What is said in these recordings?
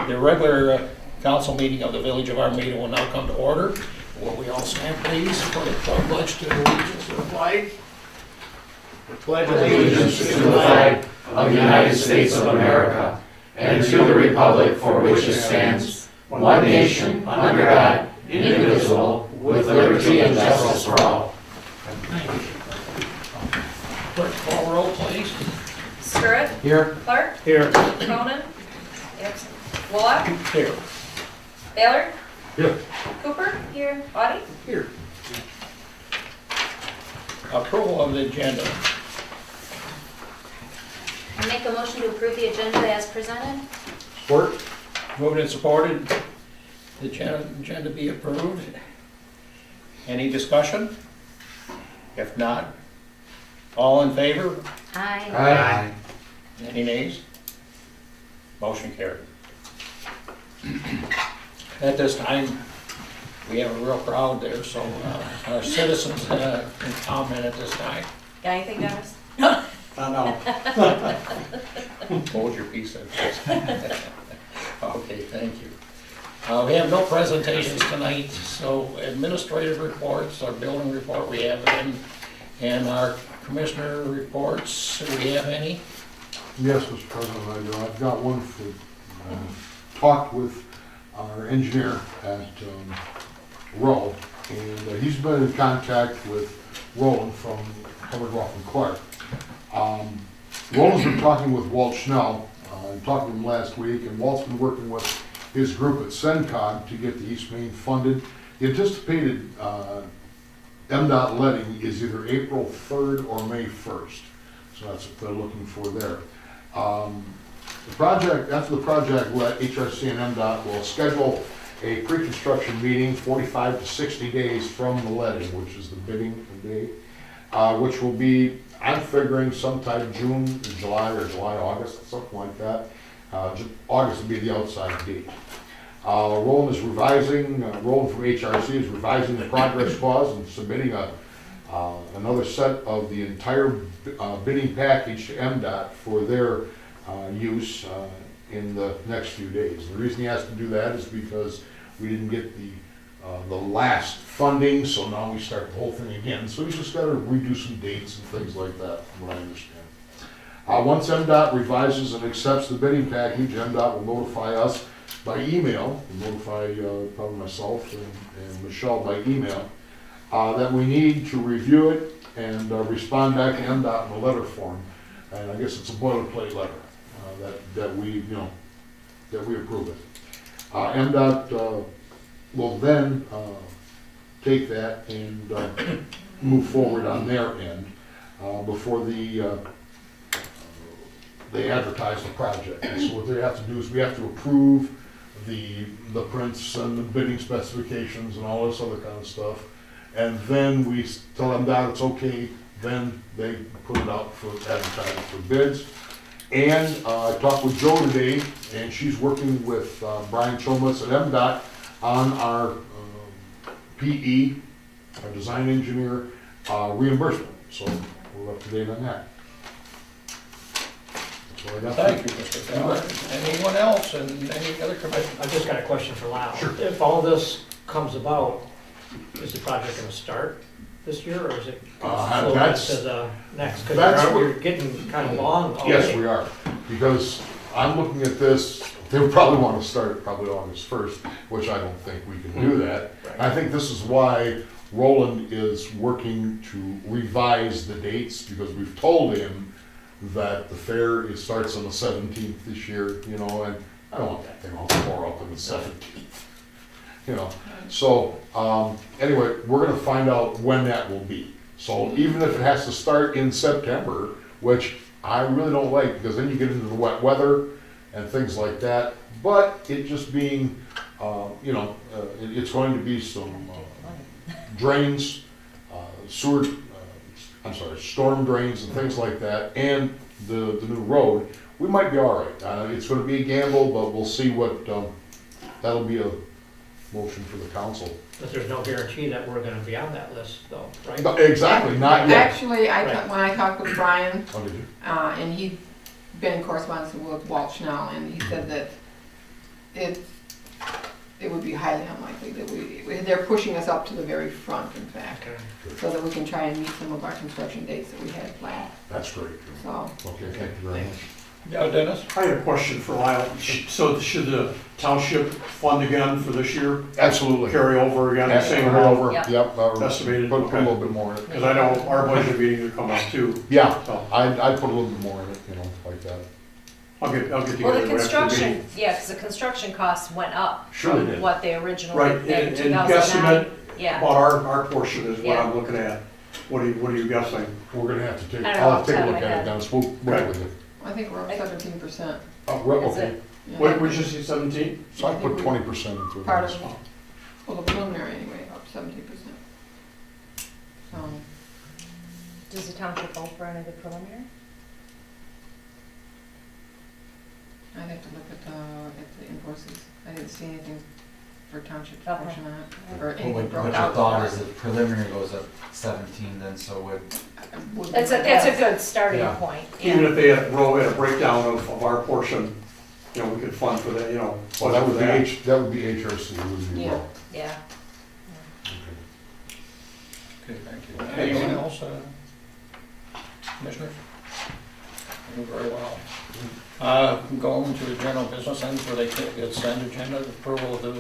The regular council meeting of the Village of Armada will now come to order. Will we all stand, please, for the pledge to allegiance to the flag? The pledge of Allegiance to the flag of the United States of America and to the republic for which it stands, one nation, under God, indivisible, with liberty and justice for all. Thank you. Clerk, call roll, please. Stewart. Here. Clark. Here. Cronin. Absent. Wallach. Here. Baylor. Here. Cooper. Here. Audie. Here. Approval of the agenda. I make a motion to approve the agenda as presented. Support. Moved and supported. The agenda be approved. Any discussion? If not, all in favor? Aye. Aye. Any nays? Motion carried. At this time, we have a real crowd there, so our citizens can comment at this time. Got anything, Dennis? Hold your peace at this. Okay, thank you. We have no presentations tonight, so administrative reports, our building report we have in, and our commissioner reports, do we have any? Yes, Mr. President, I do. I've got one for, talked with our engineer at Rowe, and he's been in contact with Roland from Hubbard, Ruff and Clark. Roland's been talking with Walt Schnell, I talked to him last week, and Walt's been working with his group at CENCOG to get the East Main funded. The anticipated MDOT letting is either April 3rd or May 1st, so that's what they're looking for there. The project, after the project let, HRC and MDOT will schedule a pre-construction meeting 45 to 60 days from the letting, which is the bidding day, which will be, I'm figuring sometime June, July, or July, August, something like that. August would be the outside date. Roland is revising, Roland from HRC is revising the progress clause and submitting another set of the entire bidding package to MDOT for their use in the next few days. The reason he has to do that is because we didn't get the last funding, so now we start the whole thing again. So he's just got to redo some dates and things like that, from what I understand. Once MDOT revises and accepts the bidding package, MDOT will notify us by email, will notify probably myself and Michelle by email, that we need to review it and respond back to MDOT in a letter form. And I guess it's a boilerplate letter that we, that we approve it. MDOT will then take that and move forward on their end before they advertise the project. And so what they have to do is we have to approve the prints and the bidding specifications and all this other kind of stuff. And then we tell them that it's okay, then they put it out for advertising for bids. And I talked with Jo today, and she's working with Brian Chomas at MDOT on our PE, our design engineer, reimbursement. So we're up to date on that. That's what I got. Thank you, Mr. Feller. Anyone else and any other commissioners? I've just got a question for Lyle. Sure. If all this comes about, is the project gonna start this year, or is it gonna flow that's- into the next? Because that's what- you're getting kind of long already. Yes, we are, because I'm looking at this, they would probably want to start it probably August 1st, which I don't think we can do that. Right. I think this is why Roland is working to revise the dates, because we've told him that the fair starts on the 17th this year, and I don't want that thing all tore up on the 17th. So anyway, we're gonna find out when that will be. So even if it has to start in September, which I really don't like, because then you get into the wet weather and things like that, but it just being, it's going to be some drains, storm drains and things like that, and the new road, we might be all right. It's gonna be a gamble, but we'll see what, that'll be a motion for the council. But there's no guarantee that we're gonna be on that list though, right? No, exactly, not yet. Actually, Right. when I talked with Brian, Oh, did you? and he been in correspondence with Walt Schnell, and he said that it would be highly unlikely that they're pushing us up to the very front, in fact, so that we can try and meet some of our construction dates that we had planned, That's great. so. Okay, thank you very much. Yeah, Dennis? I had a question for Lyle. So should the township fund again for this year? Absolutely. Carry over again, the same Turn it amount? over, Yep. yep, Estimated, put a okay. little bit more in it. Because I know our budget meetings are coming up too, Yeah, so I'd put a little bit more in it, like that. I'll get Well, together the with extra construction, meeting. yeah, because the construction costs went up Sure they from did. what they originally Right, in and 2009. guesstimate Yeah, about our portion is what Yeah. I'm looking at. What are you guessing? We're gonna have to take, I don't know, I'll off take the a top look of my at it, head. Dennis, we'll work Okay. with it. I think we're up 17%. Oh, we're, Is okay, it? Yeah. What would you say, 17? so I put 20% into it. Part of it, well, the preliminary anyway, up 17%. So, does the township vote for any of the preliminary? I'd have to look at the invoices. I didn't see anything for township Okay. portion on it, or Well, anything what broken your out. thought is if preliminary goes up 17, then so would, Would be That's my a guess. good starting Yeah. point, Even yeah. if they had a breakdown of our portion, we could fund for that, Well, budget that for would be that would be HRC, wouldn't be Yeah. well. Yeah. Okay, thank you. Anyone else, commissioners? Doing very well. Going to the general business ends for the consent agenda, approval of the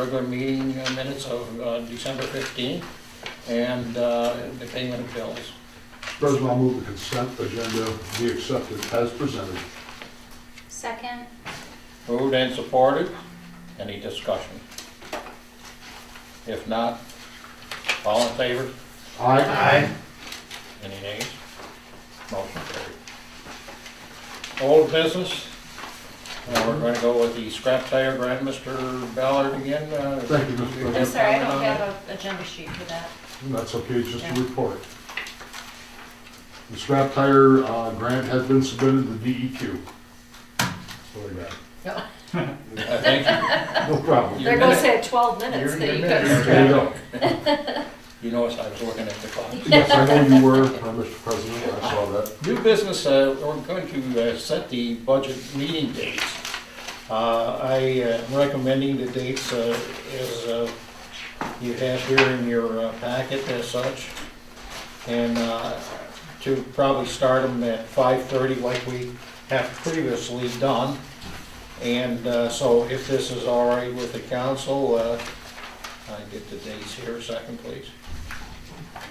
regular meeting minutes of December 15th, and the payment of bills. President, I'll move the consent agenda be accepted as presented. Second? Moved and supported. Any discussion? If not, all in favor? Aye. Any nays? Motion carried. Old business. We're going to go with the scrap tire grant. Mr. Ballard again. Thank you, Mr. do President. you I'm have sorry, I comment don't on that? have an agenda sheet for that. That's okay, it's just Yeah. a report. The scrap tire grant has been submitted to the DEQ. That's what I got. Thank you. No problem. They're gonna say 12 minutes Your- that your you minutes. could. There you go. You noticed I was looking at the clock. Yes, I know you were, Mr. President, I saw that. New business, we're going to set the budget meeting dates. I am recommending the dates as you have here in your packet as such. And to probably start them at 5:30 like we have previously done. And so if this is all right with the council, I get the dates here a second, please.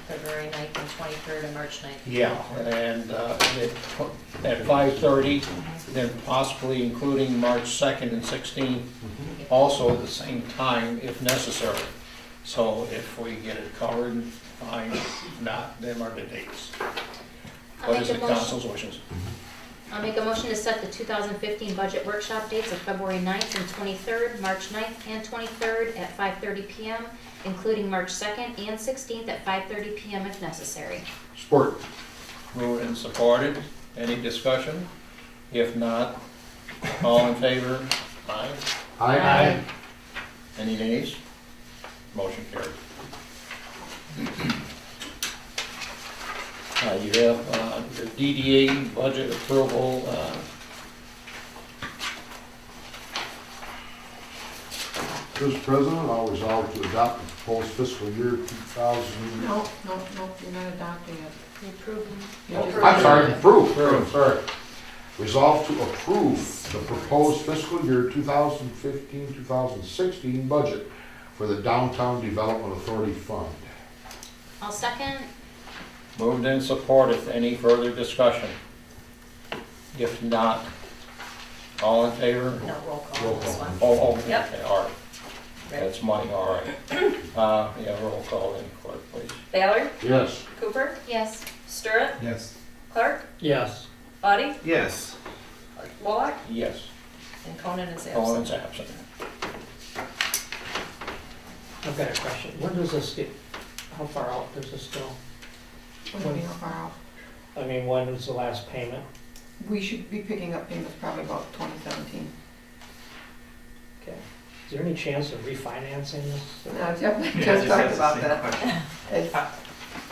February 9th and 23rd and March 9th. Yeah, and at 5:30, then possibly including March 2nd and 16th, also at the same time if necessary. So if we get it covered, fine, if not, them are the dates. I'll What make is a the motion. council's wishes? I'll make a motion to set the 2015 budget workshop dates of February 9th and 23rd, March 9th and 23rd at 5:30 PM, including March 2nd and 16th at 5:30 PM if necessary. Support. Moved and supported. Any discussion? If not, all in favor? Aye. Aye. Any nays? Motion carried. You have your DDA budget approval. Mr. President, I'll resolve to adopt the proposed fiscal year 2000. No, you're not adopting it. You approved them. You Oh, just- I'm sorry, approve, sorry. Resolve to approve the proposed fiscal year 2015-2016 budget for the Downtown Development Authority Fund. I'll second. Moved and supported. Any further discussion? If not, all in favor? No, roll call Roll on this call. one. Oh, okay, Yep. all right. That's money, all right. Yeah, roll call in, clerk, please. Baylor, Yes. Cooper, Yes. Stirrup, yes. Clark, Yes. Buddy, Yes. Wallach, Yes. and Conan is Collins absent. absent. I've got a question. When does this get, how far out does this go? What do you mean, how far out? I mean, when was the last payment? We should be picking up payments probably about 2017. Okay. Is there any chance of refinancing this? No, Jeff just talked about that. It's-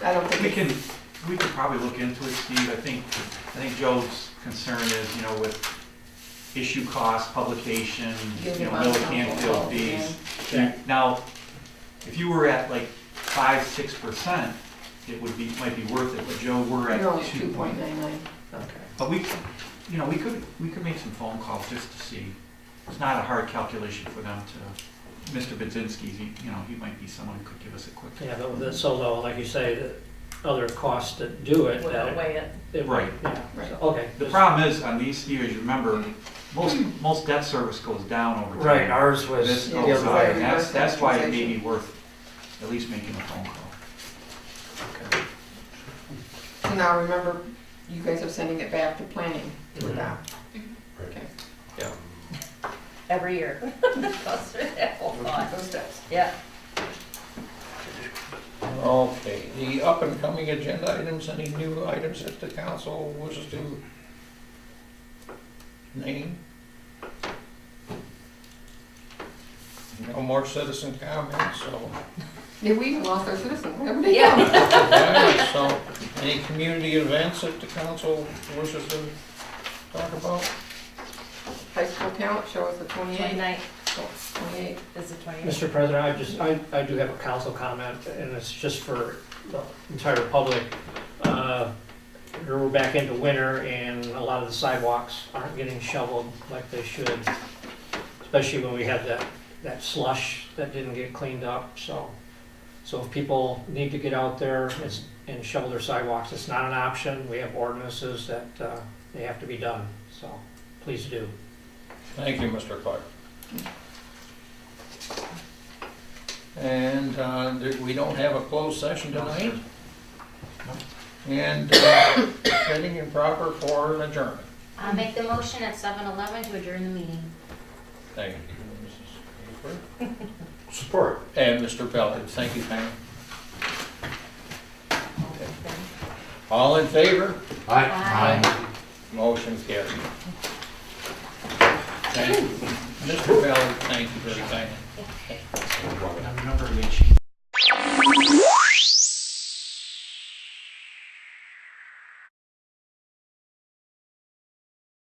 I don't We think, can probably look into it, Steve. I think Joe's concern is, with issue costs, publication, Give mill them and on Canfield council, fees. Now, if you were at like 5-6%, it might be worth it, but Joe, we're at You're only 2. 2.99. Okay. But we could make some phone calls just to see. It's not a hard calculation for them to, Mr. Budzinski, he might be someone who could give us a quick. Yeah, but so though, like you say, the other costs that do it. We'll that outweigh it. Right. Yeah, Right. so, okay. The problem is, on these years, you remember, most debt service goes down over time. Right, ours was. This Yeah, goes it's up, very and worth that's why it may amortization. be worth at least making a phone call. So now remember, you guys are sending it back to planning to adopt. Okay. Every year. Goes through that whole lot. Those steps. Yeah. Okay, the up and coming agenda items, any new items that the council wishes to name? No more citizen comments, so, Yeah, we even lost our citizen. Everybody Yeah. okay, so, any community events that the council wishes to talk about? High school talent show is the 28th. 29th 28th. is the 28th. Mr. President, I do have a council comment, and it's just for the entire public. We're back into winter, and a lot of the sidewalks aren't getting shoveled like they should, especially when we had that slush that didn't get cleaned up, so if people need to get out there and shovel their sidewalks, it's not an option. We have ordinances that they have to be done, so please do. Thank you, Mr. Clark. And we don't have a closed session tonight. And fitting and proper for an adjournment. I'll make the motion at 7:11 to adjourn the meeting. Thank you, Mrs. Hooper. Support. And Mr. Pellet, thank you, Pam. All in favor? Aye. Motion carried. Thank you. Mr. Pellet, thank you very kindly. Now remember, we changed